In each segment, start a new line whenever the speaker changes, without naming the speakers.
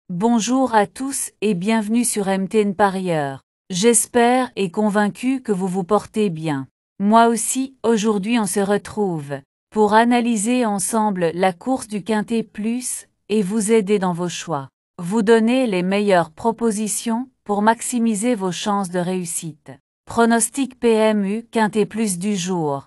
Bonjour à tous et bienvenue sur MTN Parieur. J'espère et convaincu que vous vous portez bien. Moi aussi, aujourd'hui on se retrouve pour analyser ensemble la course du Quintet Plus et vous aider dans vos choix. Vous donner les meilleures propositions pour maximiser vos chances de réussite. Pronostic PMU Quintet Plus du jour.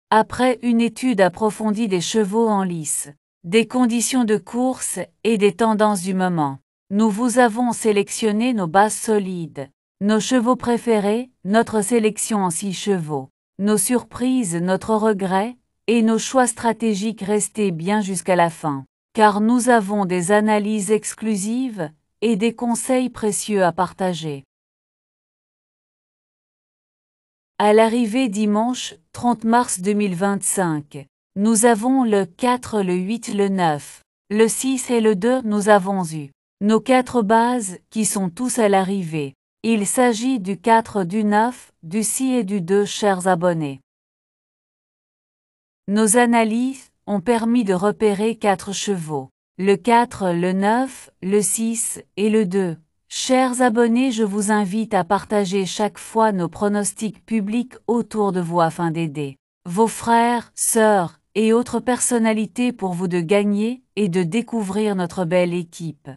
Après une étude approfondie des chevaux en lice, des conditions de course et des tendances du moment, nous vous avons sélectionné nos bases solides, nos chevaux préférés, notre sélection en 6 chevaux, nos surprises, notre regret, et nos choix stratégiques. Restez bien jusqu'à la fin, car nous avons des analyses exclusives et des conseils précieux à partager. À l'arrivée dimanche 30 mars 2025, nous avons le 4, le 8, le 9, le 6 et le 2. Nous avons eu nos 4 bases qui sont tous à l'arrivée. Il s'agit du 4, du 9, du 6 et du 2, chers abonnés. Nos analyses ont permis de repérer 4 chevaux, le 4, le 9, le 6 et le 2. Chers abonnés, je vous invite à partager chaque fois nos pronostics publics autour de vous afin d'aider vos frères, sœurs et autres personnalités pour vous de gagner et de découvrir notre belle équipe.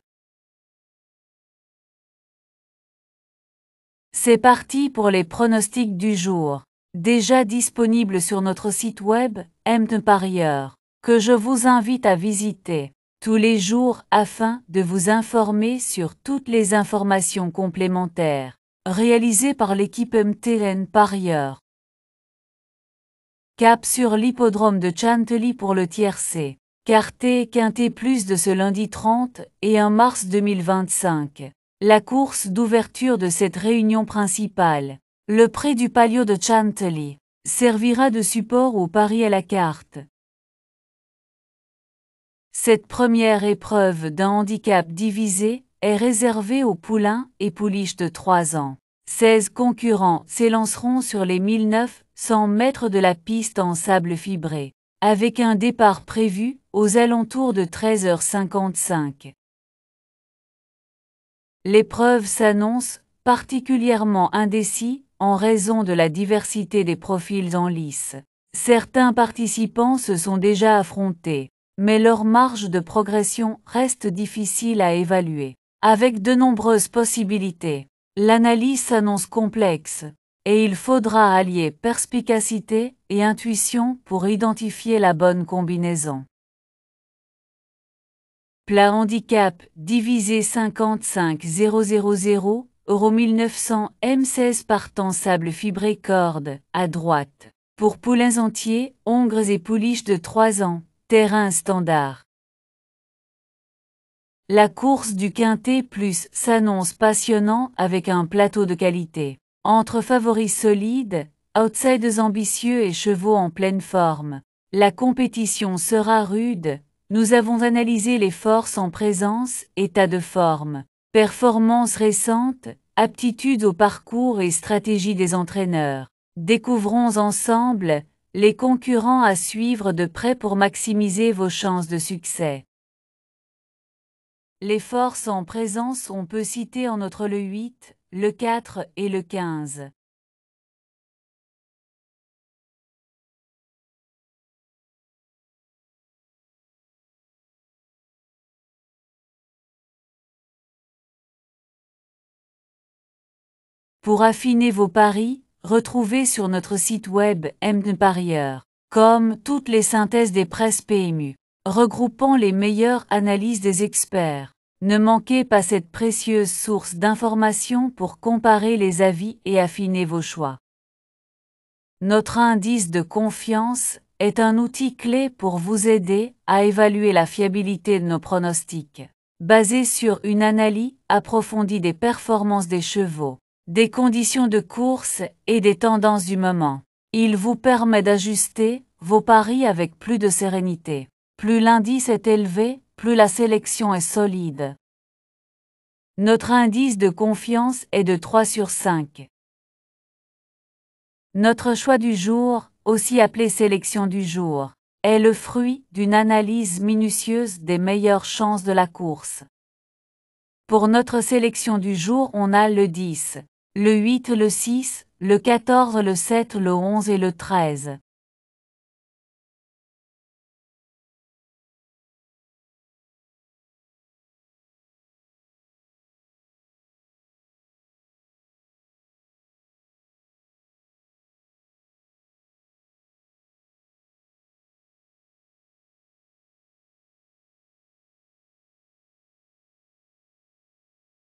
C'est parti pour les pronostics du jour, déjà disponibles sur notre site web, MTN Parieur, que je vous invite à visiter tous les jours afin de vous informer sur toutes les informations complémentaires réalisées par l'équipe MTN Parieur. Cap sur l'hippodrome de Chantilly pour le tiercé. Quintet Plus de ce lundi 30 et 1 mars 2025. La course d'ouverture de cette réunion principale, le prix du Palio de Chantilly, servira de support au pari à la carte. Cette première épreuve d'un handicap divisé est réservée aux poulains et pouliches de 3 ans. 16 concurrents s'élanceront sur les 1900 mètres de la piste en sable fibré, avec un départ prévu aux alentours de 13h55. L'épreuve s'annonce particulièrement indécis en raison de la diversité des profils en lice. Certains participants se sont déjà affrontés, mais leur marge de progression reste difficile à évaluer. Avec de nombreuses possibilités, l'analyse s'annonce complexe, et il faudra allier perspicacité et intuition pour identifier la bonne combinaison. Plat handicap, divisé 55 000 € 1900 M16 partant sable fibré corde, à droite. Pour poulains entiers, hongres et pouliches de 3 ans, terrain standard. La course du Quintet Plus s'annonce passionnant avec un plateau de qualité. Entre favoris solides, outsiders ambitieux et chevaux en pleine forme, la compétition sera rude. Nous avons analysé les forces en présence, état de forme, performances récentes, aptitudes au parcours et stratégie des entraîneurs. Découvrons ensemble les concurrents à suivre de près pour maximiser vos chances de succès. Les forces en présence, on peut citer en outre le 8, le 4 et le 15. Pour affiner vos paris, retrouvez sur notre site web MTN Parieur, comme toutes les synthèses des presses PMU, regroupant les meilleures analyses des experts. Ne manquez pas cette précieuse source d'informations pour comparer les avis et affiner vos choix. Notre indice de confiance est un outil clé pour vous aider à évaluer la fiabilité de nos pronostics, basé sur une analyse approfondie des performances des chevaux, des conditions de course et des tendances du moment. Il vous permet d'ajuster vos paris avec plus de sérénité. Plus l'indice est élevé, plus la sélection est solide. Notre indice de confiance est de 3 sur 5. Notre choix du jour, aussi appelé sélection du jour, est le fruit d'une analyse minutieuse des meilleures chances de la course. Pour notre sélection du jour, on a le 10, le 8, le 6, le 14, le 7, le 11 et le 13.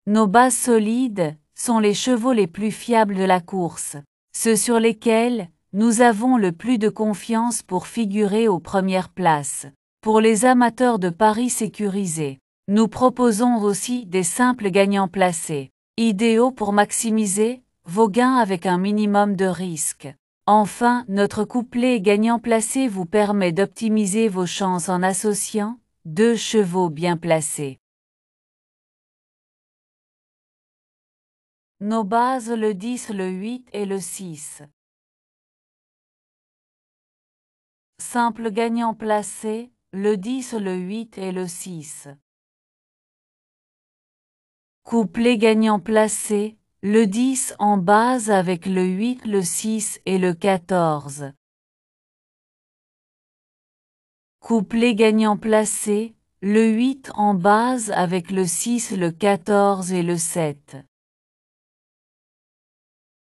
Nos bases solides sont les chevaux les plus fiables de la course, ceux sur lesquels nous avons le plus de confiance pour figurer aux premières places. Pour les amateurs de paris sécurisés, nous proposons aussi des simples gagnants placés, idéaux pour maximiser vos gains avec un minimum de risque. Enfin, notre couplet gagnant placé vous permet d'optimiser vos chances en associant deux chevaux bien placés. Nos bases le 10, le 8 et le 6. Simple gagnant placé, le 10, le 8 et le 6. Couplet gagnant placé, le 10 en base avec le 8, le 6 et le 14. Couplet gagnant placé, le 8 en base avec le 6, le 14 et le 7.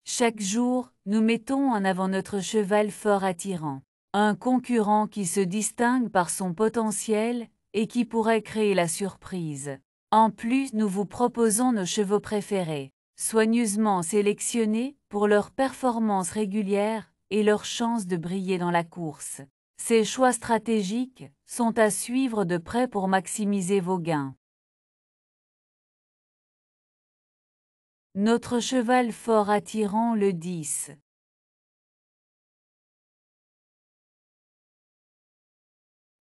Chaque jour, nous mettons en avant notre cheval fort attirant, un concurrent qui se distingue par son potentiel et qui pourrait créer la surprise. En plus, nous vous proposons nos chevaux préférés, soigneusement sélectionnés pour leur performance régulière et leur chance de briller dans la course. Ces choix stratégiques sont à suivre de près pour maximiser vos gains. Notre cheval fort attirant le 10.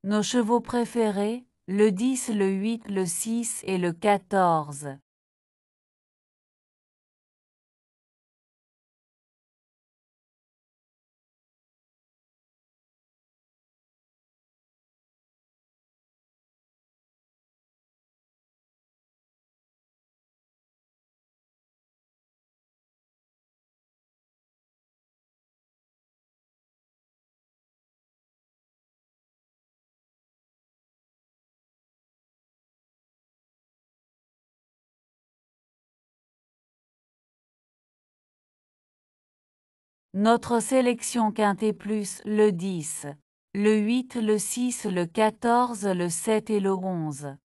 Nos chevaux préférés, le 10, le 8, le 6 et le 14. Notre sélection quintet plus le 10, le 8, le 6, le 14, le 7 et le 11.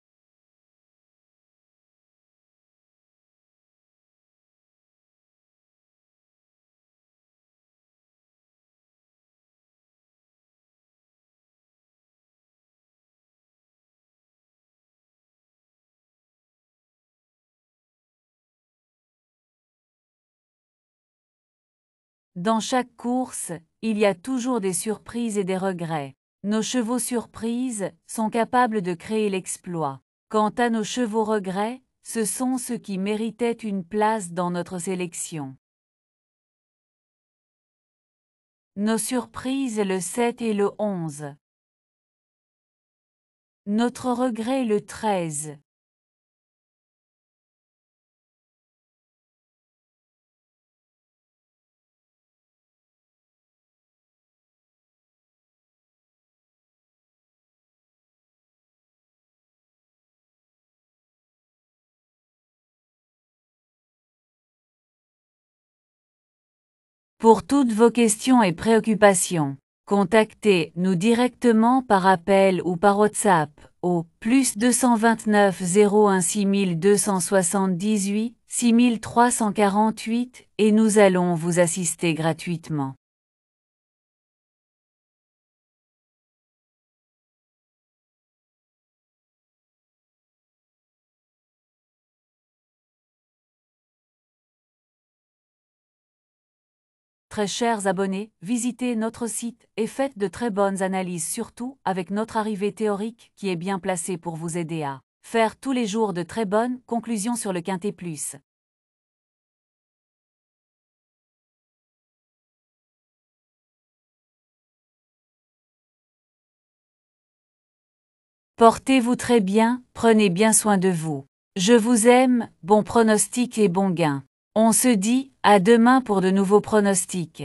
Dans chaque course, il y a toujours des surprises et des regrets. Nos chevaux surprises sont capables de créer l'exploit. Quant à nos chevaux regrets, ce sont ceux qui méritaient une place dans notre sélection. Nos surprises le 7 et le 11. Notre regret le 13. Pour toutes vos questions et préoccupations, contactez-nous directement par appel ou par WhatsApp au +229 01 6278 6348 et nous allons vous assister gratuitement. Très chers abonnés, visitez notre site et faites de très bonnes analyses, surtout avec notre arrivée théorique qui est bien placée pour vous aider à faire tous les jours de très bonnes conclusions sur le Quintet Plus. Portez-vous très bien, prenez bien soin de vous. Je vous aime, bon pronostic et bon gain. On se dit, à demain pour de nouveaux pronostics.